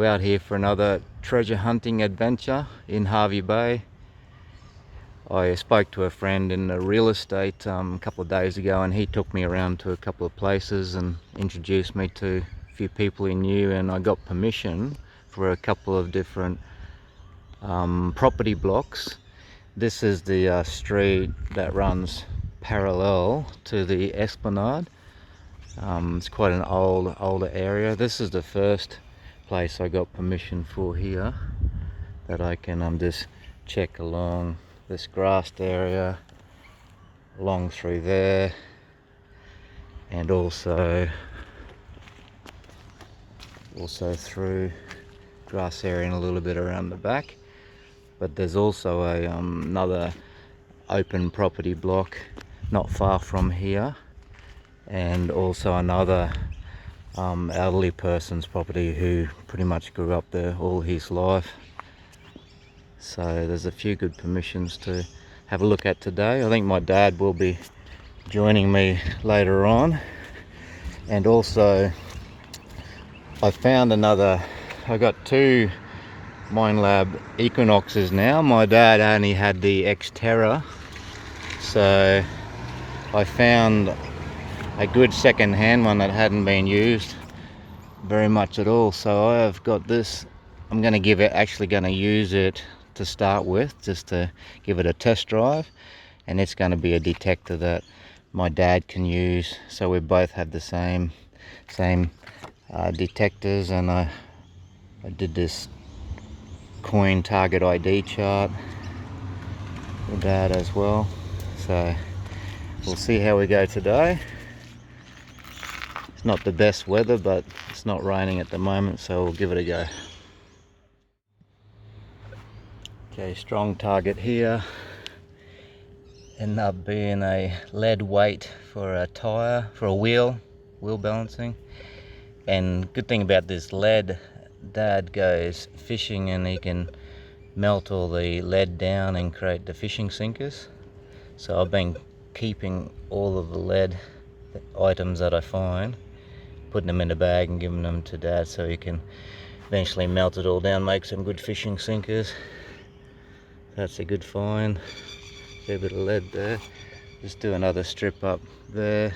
So out here for another treasure hunting adventure in Hervey Bay. I spoke to a friend in the real estate a couple of days ago, and he took me around to a couple of places and introduced me to a few people he knew, and I got permission for a couple of different property blocks. This is the street that runs parallel to the Esplanade. It's quite an older area. This is the first place I got permission for here, that I can just check along this grassed area, along through there, and also through grass area and a little bit around the back. But there's also a another open property block not far from here, and also another elderly person's property who pretty much grew up there all his life. So there's a few good permissions to have a look at today. I think my dad will be joining me later on. And also I found I got two Minelab Equinoxes now. My dad only had the Xterra, so I found a good second-hand one that hadn't been used very much at all. So I have got this. I'm going to use it to start with, just to give it a test drive, and it's going to be a detector that my dad can use, so we both have the same detectors. And I did this coin target ID chart for Dad as well, so we'll see how we go today. It's not the best weather, but it's not raining at the moment, so we'll give it a go. Okay, strong target here. Ended up being a lead weight for a tire, for a wheel balancing. And good thing about this lead, Dad goes fishing and he can melt all the lead down and create the fishing sinkers. So I've been keeping all of the lead items that I find, putting them in a bag and giving them to Dad so he can eventually melt it all down, make some good fishing sinkers. That's a good find. See a bit of lead there. Just do another strip up there,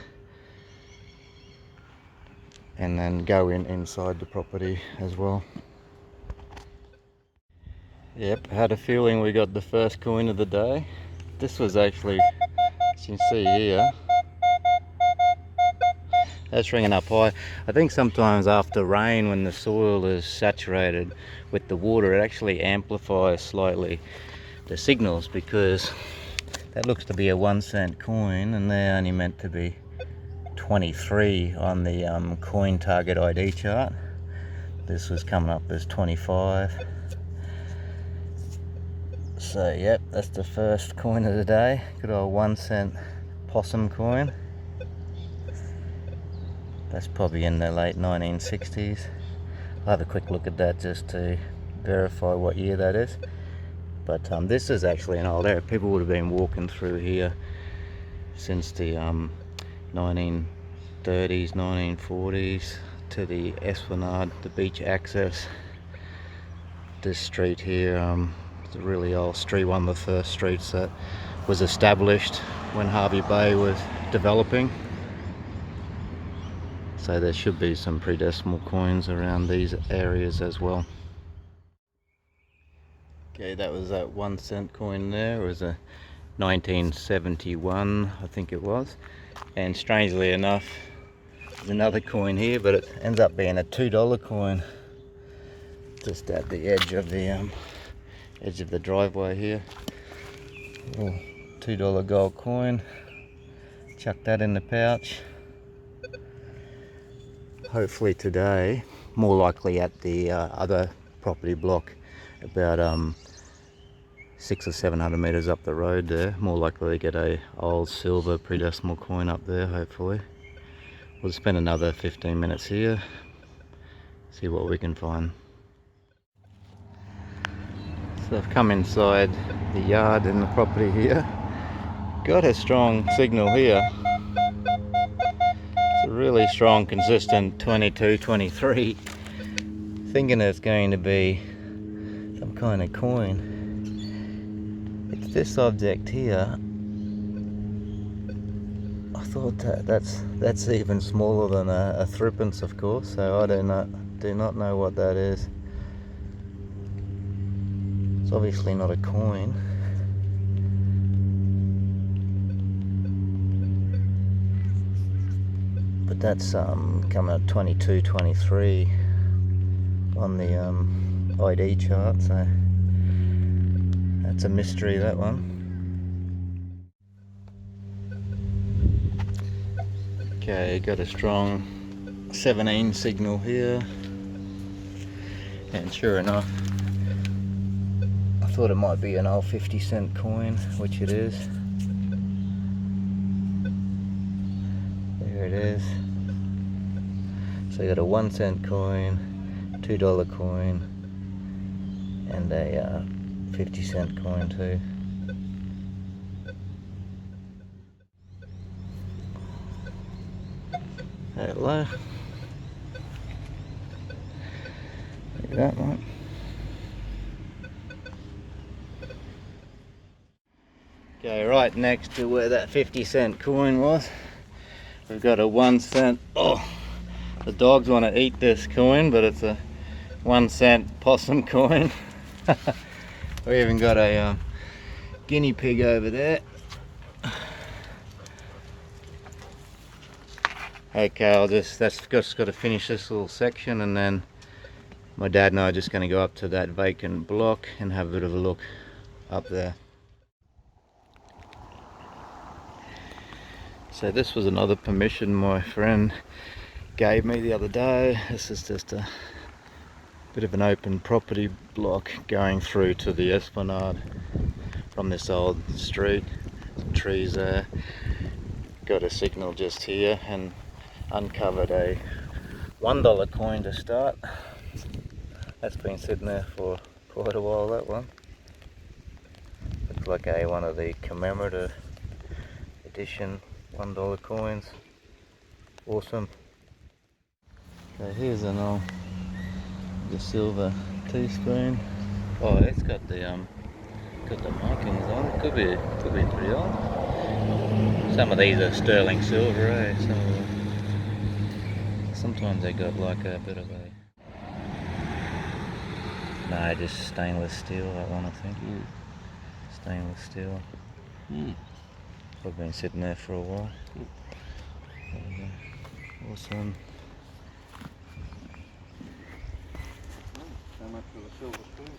and then go inside the property as well. Yep, had a feeling we got the first coin of the day. This was actually, as you can see here, that's ringing up high. I think sometimes after rain, when the soil is saturated with the water, it actually amplifies slightly the signals, because that looks to be a 1 cent coin and they're only meant to be 23 on the coin target ID chart. This was coming up as 25. So yep, that's the first coin of the day. Good old 1 cent possum coin. That's probably in the late 1960s. I'll have a quick look at that just to verify what year that is. But this is actually an old area. People would have been walking through here since the 1930s, 1940s, to the Esplanade, the beach access. This street here, it's a really old street, one of the first streets that was established when Hervey Bay was developing. So there should be some pre-decimal coins around these areas as well. Okay, that was that 1 cent coin there. It was a 1971, I think it was. And strangely enough, there's another coin here, but it ends up being a $2 coin, just at the edge of the driveway here. Oh, $2 gold coin. Chuck that in the pouch. Hopefully today, more likely at the other property block, about 600 or 700 meters up the road there, more likely to get a old silver pre-decimal coin up there. Hopefully we'll spend another 15 minutes here, see what we can find. So I've come inside the yard in the property here. Got a strong signal here. It's a really strong, consistent 22, 23. thinking it's going to be some kind of coin. It's this object here. I thought that's even smaller than a threepence, of course, so I do not know what that is. It's obviously not a coin. But that's coming at 22.23 on the ID chart, so that's a mystery, that one. Okay, got a strong 17 signal here, and sure enough, I thought it might be an old 50-cent coin, which it is. There it is. So you got a 1-cent coin, $2 coin, and a 50-cent coin too. Hello. Look at that one. Okay, right next to where that 50-cent coin was, we've got a 1-cent. Oh, the dogs want to eat this coin, but it's a 1-cent possum coin. We even got a guinea pig over there. Okay, that's just got to finish this little section, and then my dad and I are just going to go up to that vacant block and have a bit of a look up there. So this was another permission my friend gave me the other day. This is just a bit of an open property block going through to the esplanade from this old street. Some trees there. Got a signal just here and uncovered a $1 coin to start. That's been sitting there for quite a while, that one. Looks like one of the commemorative edition $1 coins. Awesome. So here's an old the silver teaspoon. Oh, it's got the markings on it. Could be pretty old. Some of these are sterling silver, eh? Sometimes they got like a bit of a just stainless steel, that one, I think. Stainless steel. I've been sitting there for a while. There we go. Awesome. How much for the silver spoon?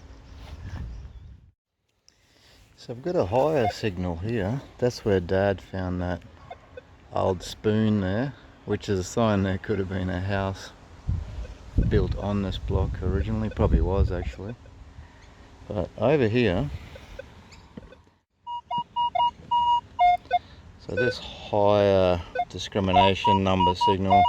So I've got a higher signal here. That's where Dad found that old spoon there, which is a sign there could have been a house built on this block originally. Probably was, actually. But over here, so this higher discrimination number signal,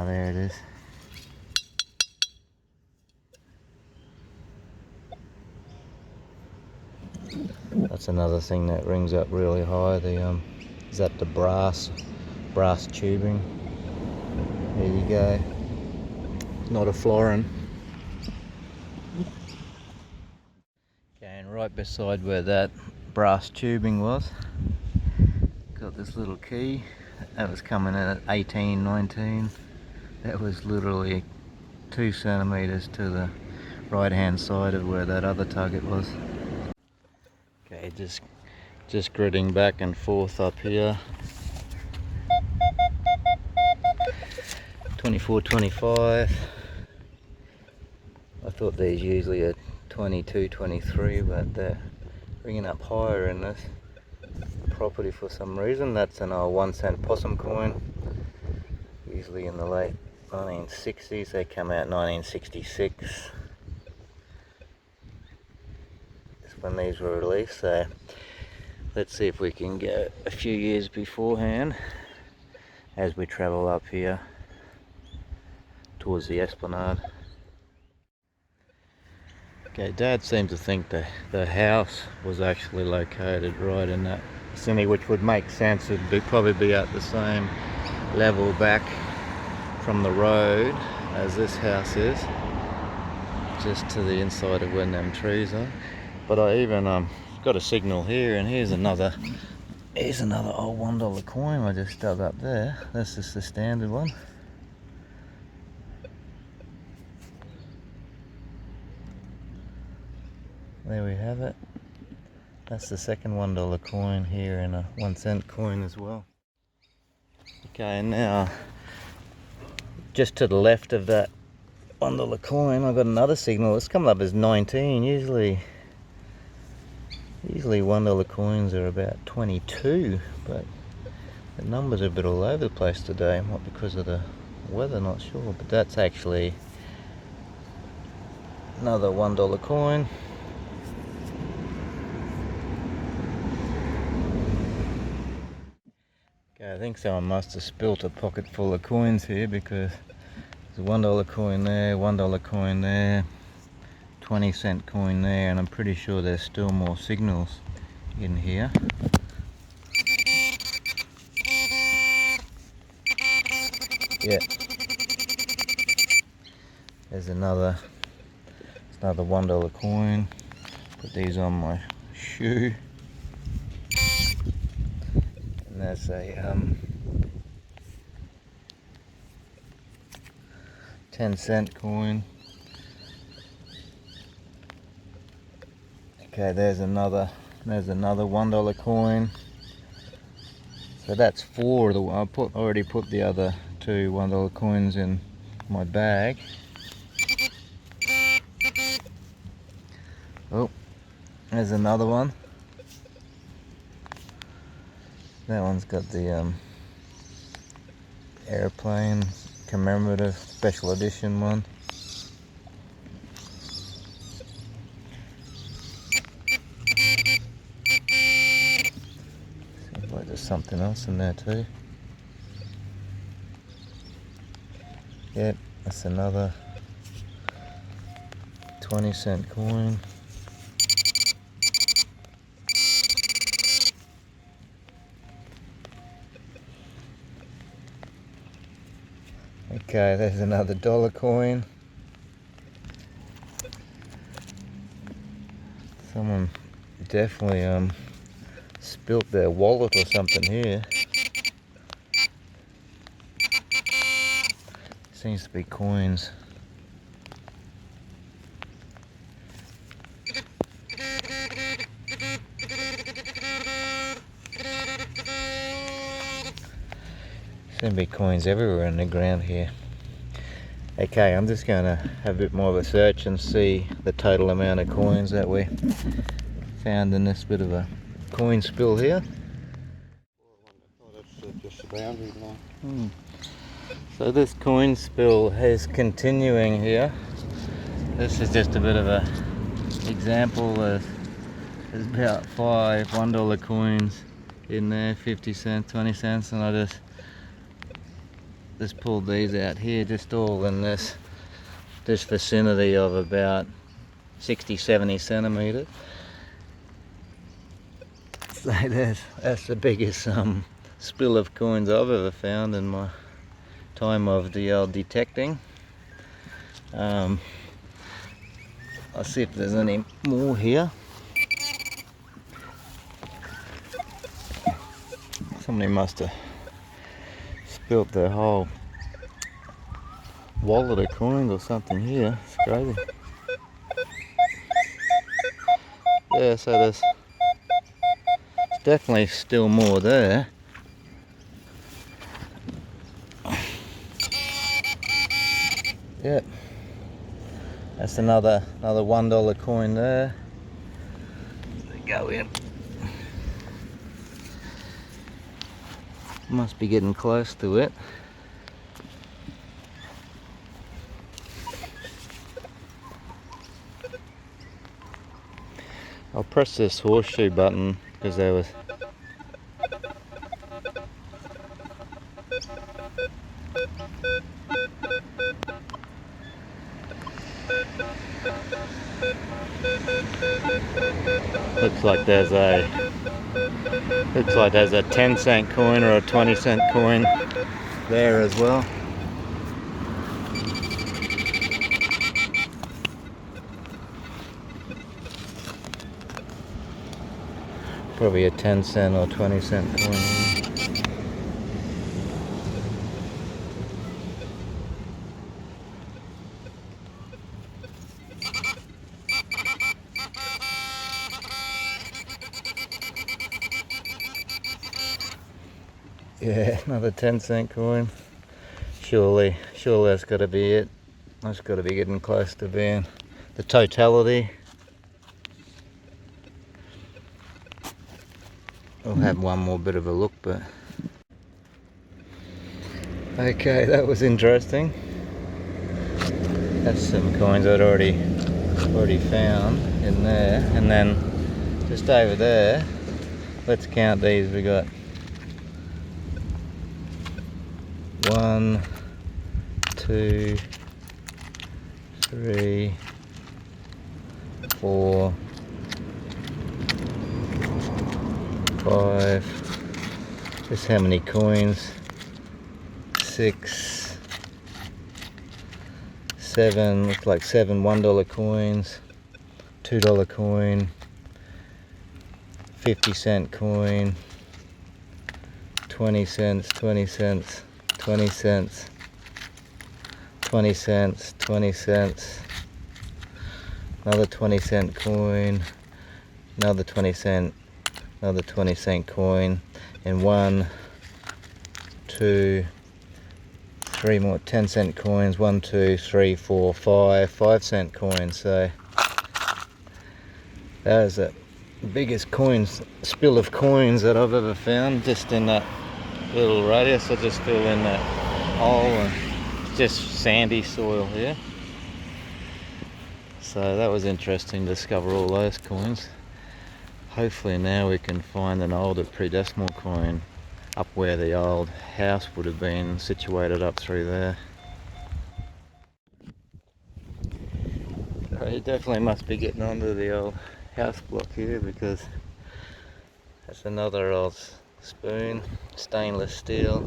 there it is. That's another thing that rings up really high. Is that the brass tubing? There you go. Not a florin. Okay, and right beside where that brass tubing was, got this little key. That was coming in at 18.19. That was literally 2 centimeters to the right hand side of where that other target was. Okay, just gridding back and forth up here. 24.25. I thought these usually are 22.23, but they're bringing up higher in this property for some reason. That's an old 1-cent possum coin. Usually in the late 1960s. They come out 1966. That's when these were released. So let's see if we can go a few years beforehand as we travel up here towards the esplanade. Okay, Dad seemed to think the house was actually located right in that vicinity, which would make sense. It'd probably be at the same level back from the road as this house is, just to the inside of where them trees are. But I even got a signal here, and here's another old $1 coin I just dug up there. That's just the standard one. There we have it. That's the second $1 coin here, and a 1-cent coin as well. Okay, and now just to the left of that $1 coin, I've got another signal. It's coming up as 19. Usually $1 coins are about 22, but the numbers are a bit all over the place today. Might be because of the weather, not sure. But that's actually another $1 coin. Okay, I think someone must have spilt a pocket full of coins here, because there's a $1 coin there, $1 coin there, 20-cent coin there, and I'm pretty sure there's still more signals in here. Yeah. There's another $1 coin. Put these on my shoe. And that's a 10-cent coin. Okay, there's another $1 coin. So that's 4 of the. I already put the other 2 $1 coins in my bag. Oh, there's another one. That one's got the airplane commemorative special edition one. Seems like there's something else in there too. Yep, that's another 20-cent coin. Okay, there's another $1 coin. Someone definitely spilt their wallet or something here. Seems to be coins. Seems to be coins everywhere in the ground here. Okay, I'm just going to have a bit more of a search and see the total amount of coins that we found in this bit of a coin spill here. Oh, that's just the boundary line. So this coin spill is continuing here. This is just a bit of a example. There's about 5 $1 coins in there, 50 cents, 20 cents, and I just pulled these out here, just all in this vicinity of about 60-70 centimeters. So that's the biggest spill of coins I've ever found in my time of the old detecting. I'll see if there's any more here. Somebody must have spilt their whole wallet of coins or something here. It's crazy. Yeah, so there's definitely still more there. Yep. That's another $1 coin there. Go in. Must be getting close to it. I'll press this horseshoe button because there was Looks like there's a 10-cent coin or a 20-cent coin there as well. Probably a 10-cent or 20-cent coin. Yeah, another 10-cent coin. Surely that's got to be it. That's got to be getting close to being the totality. We'll have one more bit of a look, but okay, that was interesting. That's some coins I'd already found in there, and then just over there, let's count these. We got 1, 2, 3, 4, 5. Just how many coins? 6, 7. Looks like 7 $1 coins, $2 coin, 50-cent coin, 20 cents, 20 cents, 20 cents, 20 cents, 20 cents, another 20-cent coin, another 20-cent, another 20-cent coin, and 1, 2, 3 more 10-cent coins. 1, 2, 3, 4, 5 5-cent coins. So that was the biggest spill of coins that I've ever found, just in that little radius. I just filled in that hole, and it's just sandy soil here. So that was interesting to discover all those coins. Hopefully now we can find an older pre-decimal coin up where the old house would have been situated, up through there. So you definitely must be getting onto the old house block here, because that's another old spoon, stainless steel.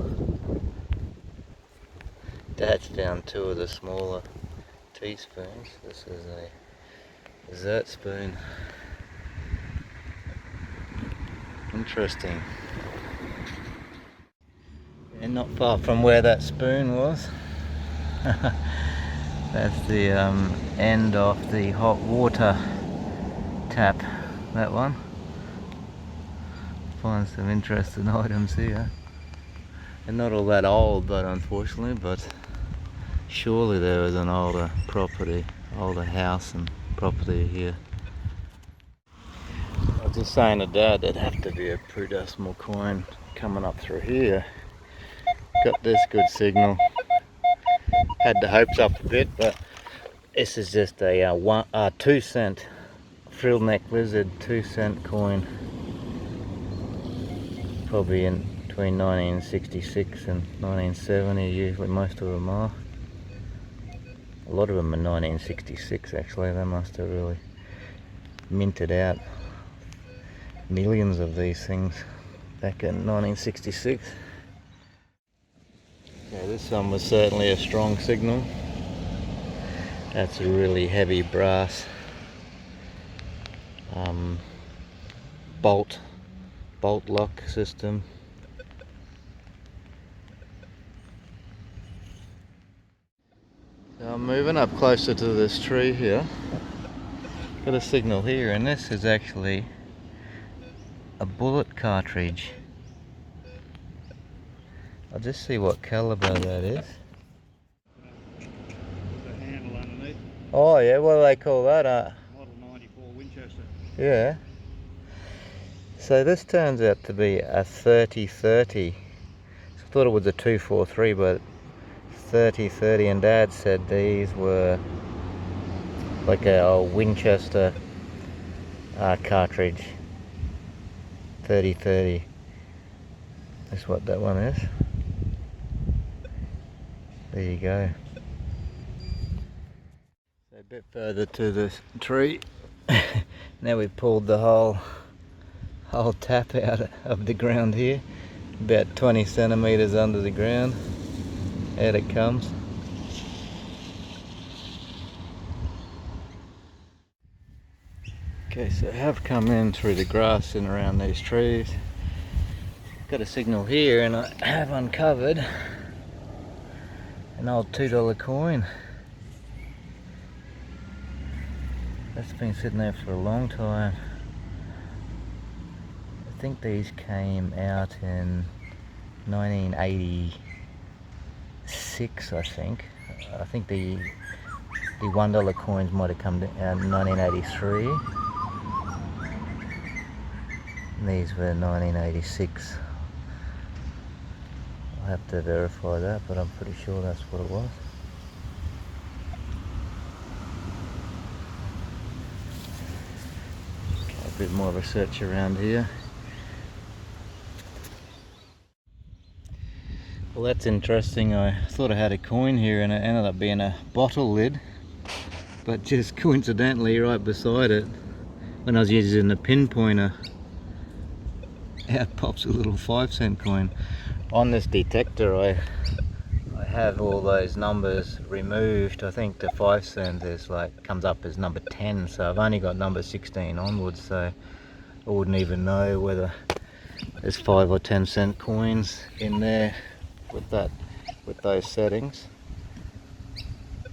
Dad's found 2 of the smaller teaspoons. This is a dessert spoon. Interesting. And not far from where that spoon was. That's the end of the hot water tap, that one. Find some interesting items here. And not all that old, but unfortunately, but surely there was an older house and property here. I was just saying to Dad, there'd have to be a pre-decimal coin coming up through here. Got this good signal. Had the hopes up a bit, but this is just a 2 cent frill neck lizard 2 cent coin. Probably in between 1966 and 1970, usually most of them are. A lot of them are 1966 actually. They must have really minted out millions of these things back in 1966. Yeah, this one was certainly a strong signal. That's a really heavy brass bolt lock system. So I'm moving up closer to this tree here. Got a signal here, and this is actually a bullet cartridge. I'll just see what caliber that is. The handle underneath. Oh yeah, what do they call that? Model 94 Winchester. Yeah. So this turns out to be a 30-30. I thought it was a 243, but 30-30, and Dad said these were like a Winchester cartridge. 30-30. That's what that one is. There you go. So a bit further to this tree. Now we pulled the whole tap out of the ground here, about 20 centimeters under the ground. Out it comes. Okay, so I have come in through the grass and around these trees. Got a signal here, and I have uncovered an old $2 coin. That's been sitting there for a long time. I think these came out in 1986, I think. I think the $1 coins might have come out in 1983. And these were 1986. I'll have to verify that, but I'm pretty sure that's what it was. Okay, a bit more of a search around here. Well, that's interesting. I thought I had a coin here and it ended up being a bottle lid, but just coincidentally right beside it, when I was using the pinpointer, out pops a little 5-cent coin. On this detector I have all those numbers removed. I think the 5 cent is comes up as number 10, so I've only got number 16 onwards, so I wouldn't even know whether there's 5 or 10 cent coins in there with those settings.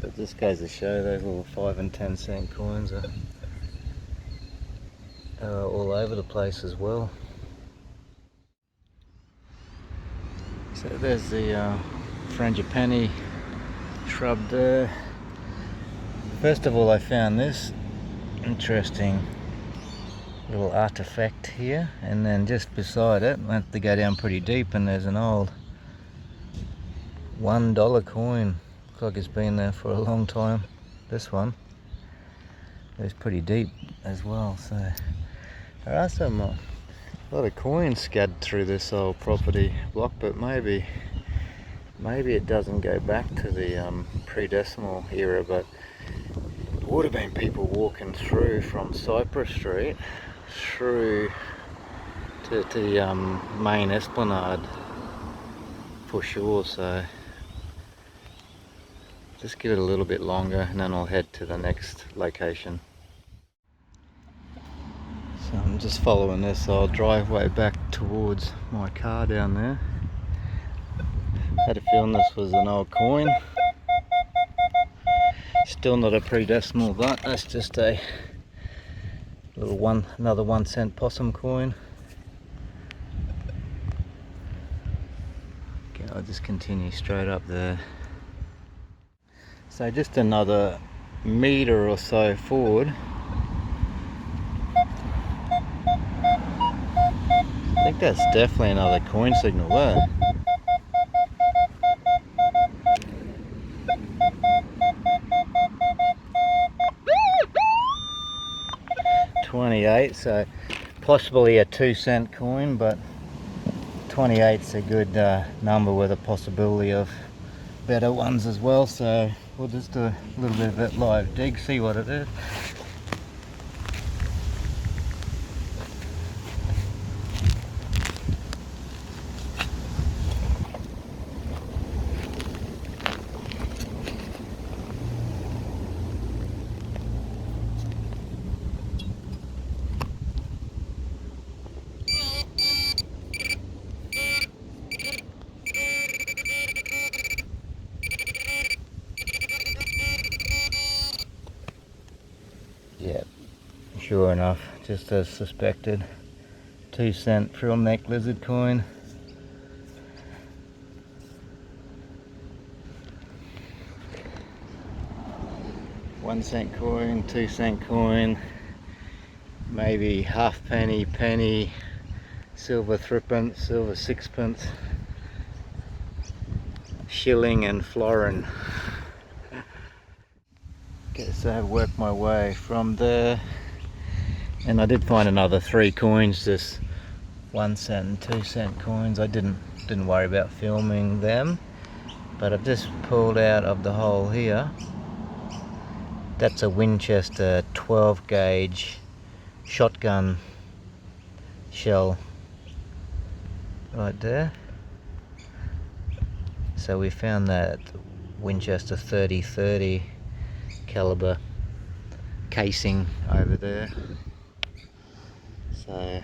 But this goes to show those little 5 and 10 cent coins are all over the place as well. So there's the frangipani shrub there. First of all, I found this interesting little artifact here, and then just beside it, I have to go down pretty deep, and there's an old $1 coin. Looks like it's been there for a long time. This one is pretty deep as well. So there are some a lot of coins scattered through this old property block, but maybe it doesn't go back to the pre-decimal era, but there would have been people walking through from Cypress Street through to the main esplanade for sure. So just give it a little bit longer and then I'll head to the next location. So I'm just following this old driveway back towards my car down there. Had a feeling this was an old coin. Still not a pre-decimal, but that's just a little another 1 cent possum coin. Okay, I'll just continue straight up there. So just another meter or so forward, I think that's definitely another coin signal there. $28, so possibly a 2 cent coin, but 28's a good number with a possibility of better ones as well. So we'll just do a little bit of it live dig, see what it is. Yeah, sure enough, just as suspected. 2 cent frill neck lizard coin. $1 coin, 2 cent coin, maybe halfpenny, penny, silver threepence, silver sixpence, shilling and florin. Okay, so I've worked my way from there, and I did find another 3 coins, just 1 cent and 2 cent coins. I didn't worry about filming them, but I've just pulled out of the hole here. That's a Winchester 12 gauge shotgun shell right there. So we found that Winchester 30-30 caliber casing over there. So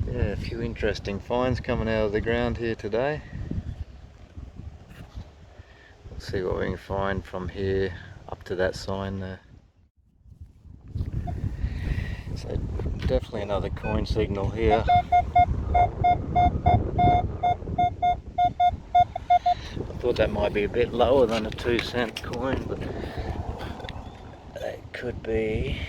yeah, a few interesting finds coming out of the ground here today. We'll see what we can find from here up to that sign there. So definitely another coin signal here. I thought that might be a bit lower than a 2-cent coin, but it could be.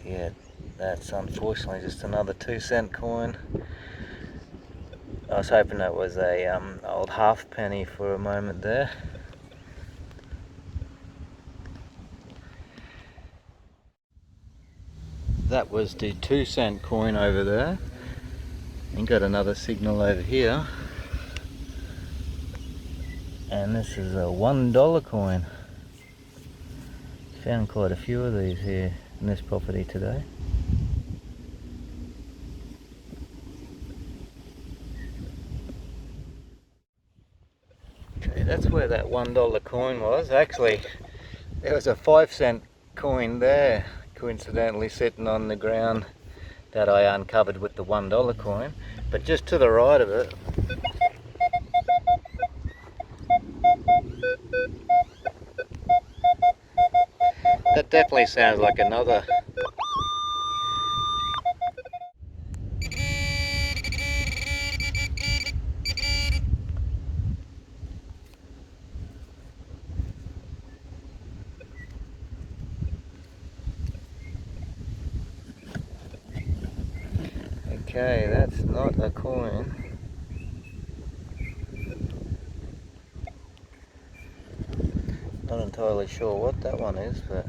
Yeah, that's unfortunately just another 2-cent coin. I was hoping that was a old halfpenny for a moment there. That was the 2-cent coin over there. And got another signal over here. And this is a $1 coin. Found quite a few of these here in this property today. Okay, that's where that $1 coin was. Actually, there was a 5-cent coin there, coincidentally sitting on the ground that I uncovered with the $1 coin. But just to the right of it, that definitely sounds like another. Okay, that's not a coin. Not entirely sure what that one is, but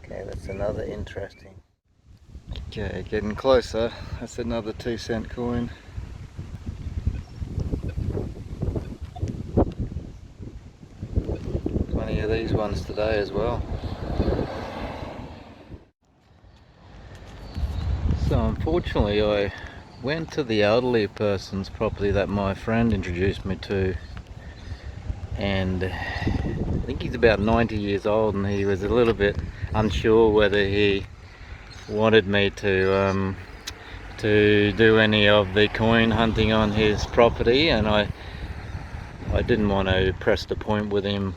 okay, that's another interesting. Okay, getting closer. That's another 2-cent coin. Plenty of these ones today as well. So unfortunately I went to the elderly person's property that my friend introduced me to, and I think he's about 90 years old, and he was a little bit unsure whether he wanted me to do any of the coin hunting on his property, and I didn't want to press the point with him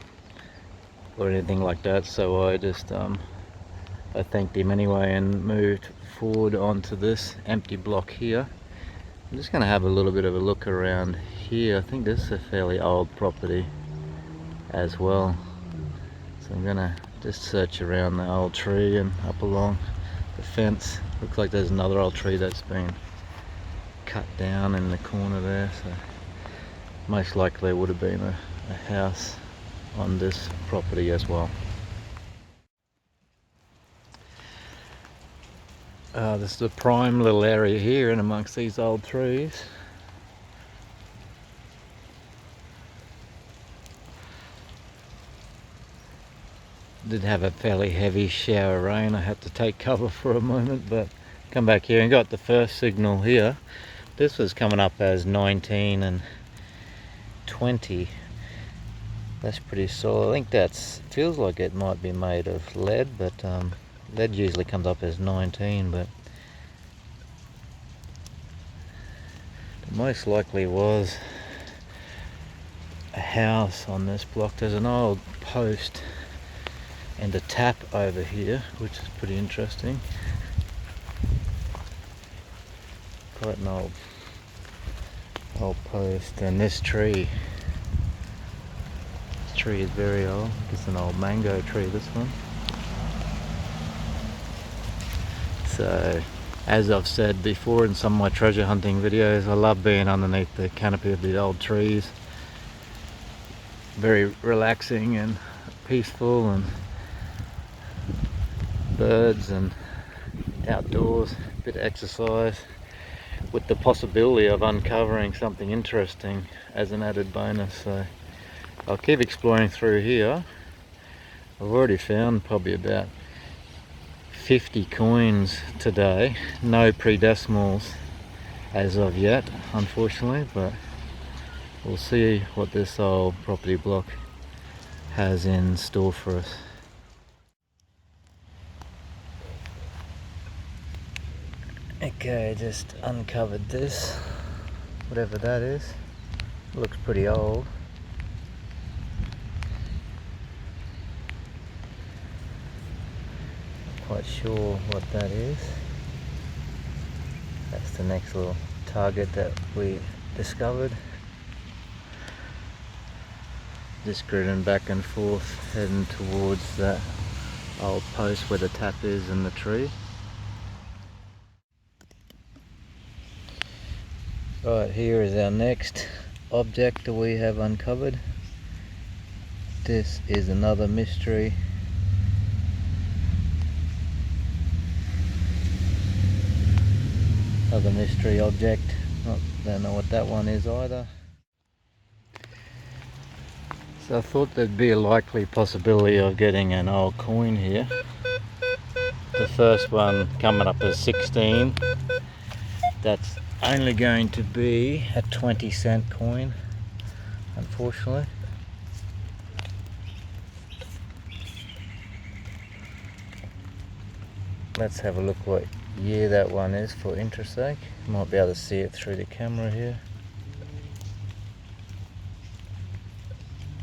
or anything like that, so I just I thanked him anyway and moved forward onto this empty block here. I'm just going to have a little bit of a look around here. I think this is a fairly old property as well, so I'm going to just search around the old tree and up along the fence. Looks like there's another old tree that's been cut down in the corner there, so most likely there would have been a house on this property as well. This is a prime little area here in amongst these old trees. Did have a fairly heavy shower of rain. I had to take cover for a moment, but come back here and got the first signal here. This was coming up as 19 and 20. That's pretty solid. I think that's feels like it might be made of lead, but lead usually comes up as 19, but it most likely was a house on this block. There's an old post and a tap over here, which is pretty interesting. Quite an old post, and this tree is very old. It's an old mango tree, this one. So as I've said before in some of my treasure hunting videos, I love being underneath the canopy of the old trees. Very relaxing and peaceful, and birds and outdoors, a bit of exercise. with the possibility of uncovering something interesting as an added bonus. So I'll keep exploring through here. I've already found probably about 50 coins today. No pre-decimals as of yet, unfortunately, but we'll see what this old property block has in store for us. Okay, just uncovered this, whatever that is. Looks pretty old. Not quite sure what that is. That's the next little target that we discovered. Just gritting back and forth, heading towards that old post where the tap is and the tree. Right, here is our next object that we have uncovered. This is another mystery. Another mystery object. Don't know what that one is either. So I thought there'd be a likely possibility of getting an old coin here. The first one coming up as 16. That's only going to be a 20-cent coin, unfortunately. Let's have a look what year that one is for interest sake. Might be able to see it through the camera here.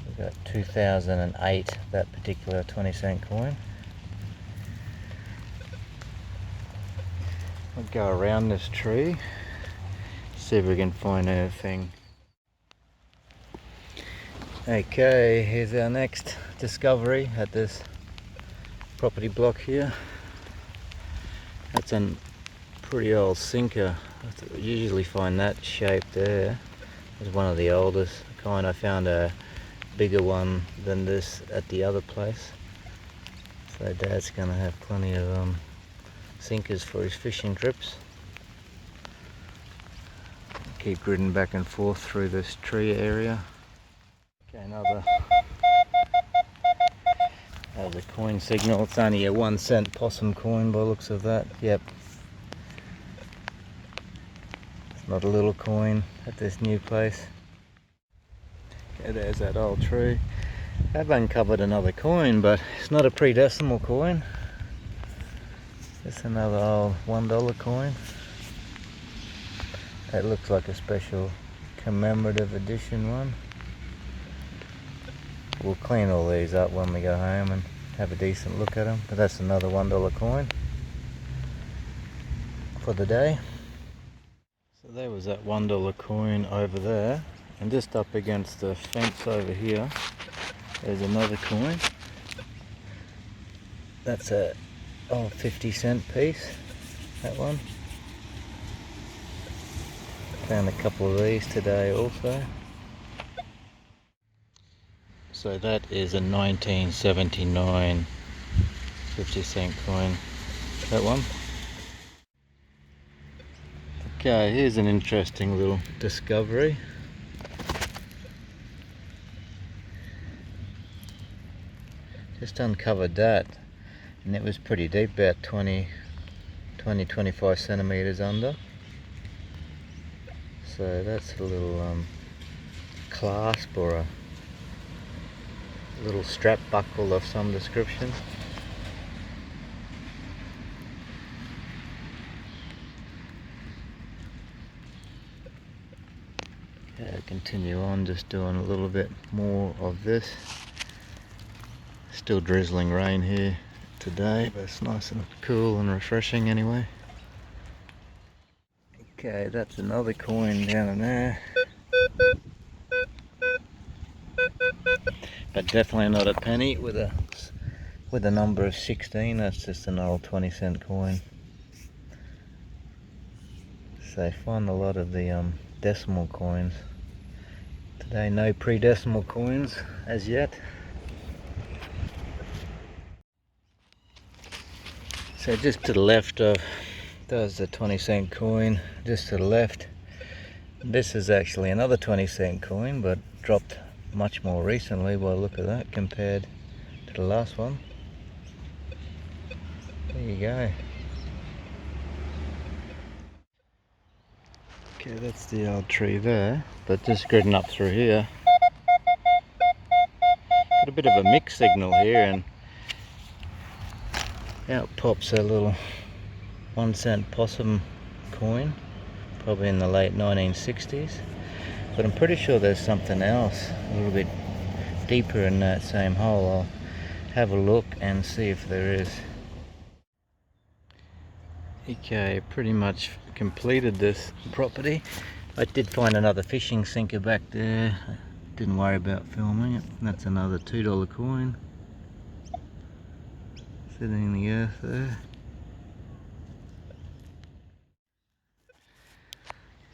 We've got 2008, that particular 20-cent coin. We'll go around this tree, see if we can find anything. Okay, here's our next discovery at this property block here. That's a pretty old sinker. I usually find that shape there. It's one of the oldest kind. I found a bigger one than this at the other place. So Dad's gonna have plenty of sinkers for his fishing trips. Keep gritting back and forth through this tree area. Okay, that was a coin signal. It's only a 1-cent possum coin by the looks of that. Yep. It's not a little coin at this new place. Okay, there's that old tree. I've uncovered another coin, but it's not a pre-decimal coin. It's another old $1 coin. It looks like a special commemorative edition one. We'll clean all these up when we go home and have a decent look at them. But that's another $1 coin for the day. So there was that $1 coin over there, and just up against the fence over here, there's another coin. That's a 50-cent piece, that one. Found a couple of these today also. So that is a 1979 50-cent coin, that one. Okay, here's an interesting little discovery. Just uncovered that, and it was pretty deep, about 20-25 centimeters under. So that's a little clasp or a little strap buckle of some description. Okay, continue on, just doing a little bit more of this. Still drizzling rain here today, but it's nice and cool and refreshing anyway. Okay, that's another coin down in there. But definitely not a penny with a number of 16. That's just an old 20-cent coin. So I find a lot of the decimal coins. Today no pre-decimal coins as yet. So just to the left of There's the 20-cent coin just to the left. This is actually another 20-cent coin, but dropped much more recently by the look of that compared to the last one. There you go. Okay, that's the old tree there, but just gritting up through here. Got a bit of a mixed signal here, and out pops a little 1-cent possum coin, probably in the late 1960s. But I'm pretty sure there's something else a little bit deeper in that same hole. I'll have a look and see if there is. Okay, pretty much completed this property. I did find another fishing sinker back there. Didn't worry about filming it. That's another $2 coin sitting in the earth there.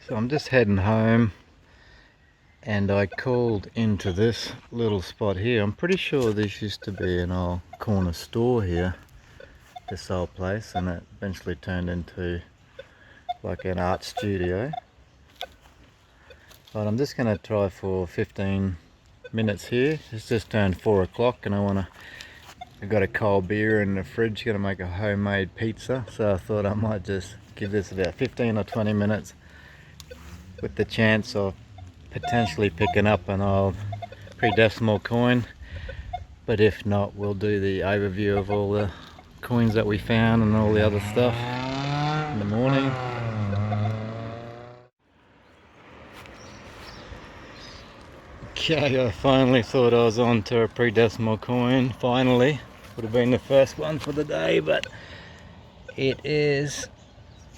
So I'm just heading home, and I called into this little spot here. I'm pretty sure this used to be an old corner store here, this old place, and it eventually turned into like an art studio. But I'm just going to try for 15 minutes here. It's just turned 4 o'clock, and I've got a cold beer in the fridge, going to make a homemade pizza, so I thought I might just give this about 15 or 20 minutes with the chance of potentially picking up an old pre-decimal coin. But if not, we'll do the overview of all the coins that we found and all the other stuff in the morning. Okay, I finally thought I was on to a pre-decimal coin. Finally, would have been the first one for the day, but it is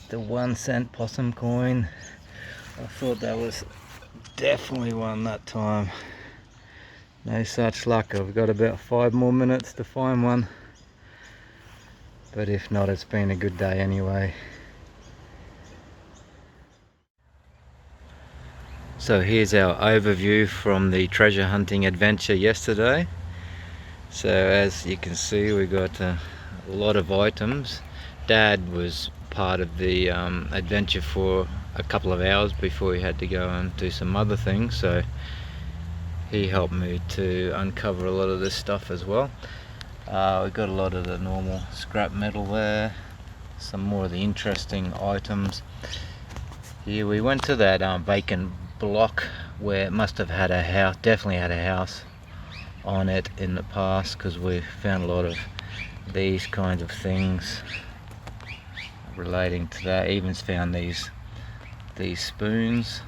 the 1-cent possum coin. I thought that was definitely one that time. No such luck. I've got about 5 more minutes to find one, but if not, it's been a good day anyway. So here's our overview from the treasure hunting adventure yesterday. So as you can see, we got a lot of items. Dad was part of the adventure for a couple of hours before he had to go and do some other things, so he helped me to uncover a lot of this stuff as well. We got a lot of the normal scrap metal there, some more of the interesting items. Here we went to that vacant block where it must have had a house, definitely had a house on it in the past, because we found a lot of these kinds of things relating to that. Even found these spoons,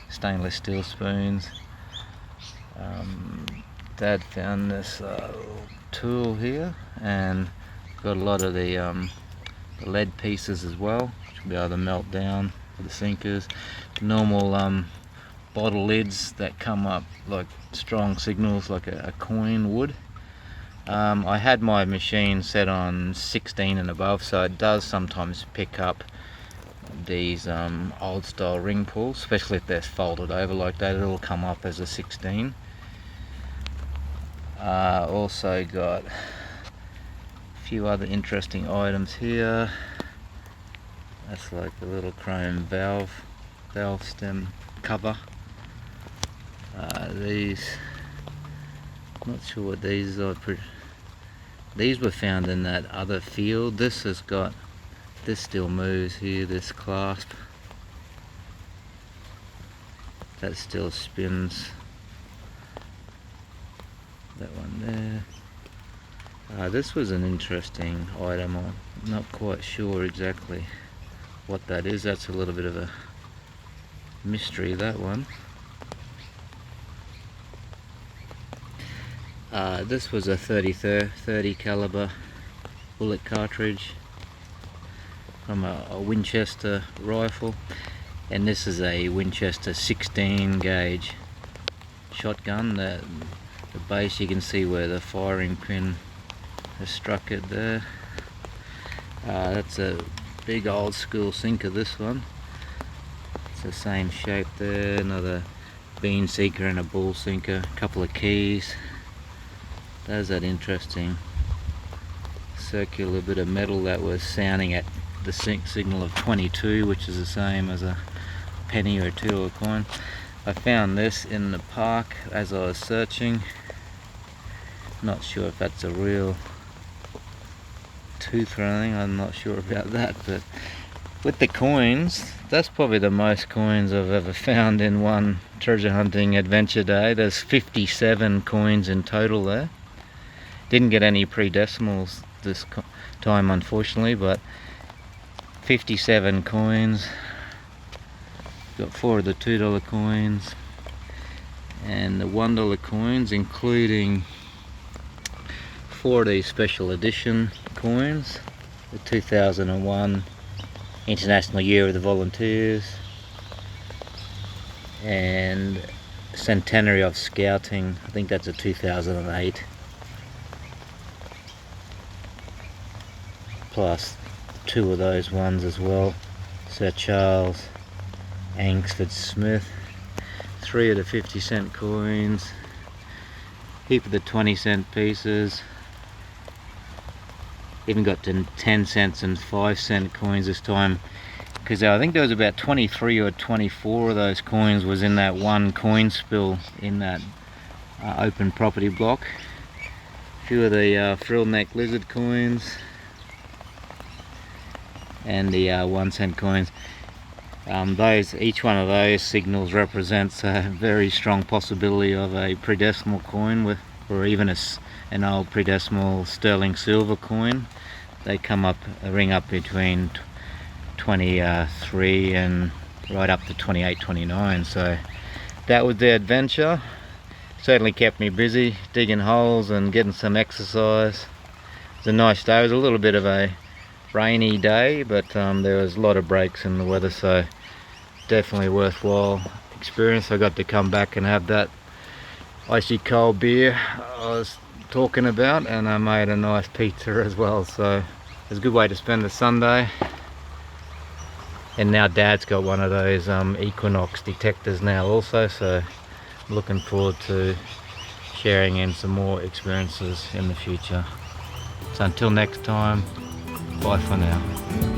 stainless steel spoons. Dad found this tool here, and got a lot of the lead pieces as well, which will be able to melt down for the sinkers. Normal bottle lids that come up like strong signals, like a coin would. I had my machine set on 16 and above, so it does sometimes pick up these old style ring pulls, especially if they're folded over like that. It'll come up as a 16. Also got a few other interesting items here. That's like a little chrome valve stem cover. These, not sure what these are. These were found in that other field. This still moves here, this clasp. That still spins. That one there. This was an interesting item. I'm not quite sure exactly what that is. That's a little bit of a mystery, that one. This was a 30 caliber bullet cartridge from a Winchester rifle, and this is a Winchester 16 gauge shotgun. The base, you can see where the firing pin has struck it there. That's a big old school sinker, this one. It's the same shape there. Another bean seeker and a ball sinker, a couple of keys. There's that interesting circular bit of metal that was sounding at the signal of 22, which is the same as a penny or $2 coin. I found this in the park as I was searching. Not sure if that's a real tooth or anything, I'm not sure about that, but with the coins, that's probably the most coins I've ever found in one treasure hunting adventure day. There's 57 coins in total there. Didn't get any pre-decimals this time, unfortunately, but 57 coins. Got 4 of the $2 coins and the $1 coins, including 4 of these special edition coins. The 2001 International Year of the Volunteers and Centenary of Scouting, I think that's a 2008, plus 2 of those ones as well, Sir Charles Angsford Smith, 3 of the 50-cent coins, heap of the 20-cent pieces, even got to 10 cents and 5-cent coins this time, because I think there was about 23 or 24 of those coins was in that one coin spill in that open property block. A few of the frill neck lizard coins and the 1-cent coins. Each one of those signals represents a very strong possibility of a pre-decimal coin, or even an old pre-decimal sterling silver coin. They come up, ring up between 23 and right up to 28, 29. So that was the adventure. Certainly kept me busy digging holes and getting some exercise. It was a nice day. It was a little bit of a rainy day, but there was a lot of breaks in the weather, so definitely worthwhile experience. I got to come back and have that icy cold beer I was talking about, and I made a nice pizza as well, so it was a good way to spend the Sunday. And now Dad's got one of those Equinox detectors now also, so I'm looking forward to sharing in some more experiences in the future. So until next time, bye for now.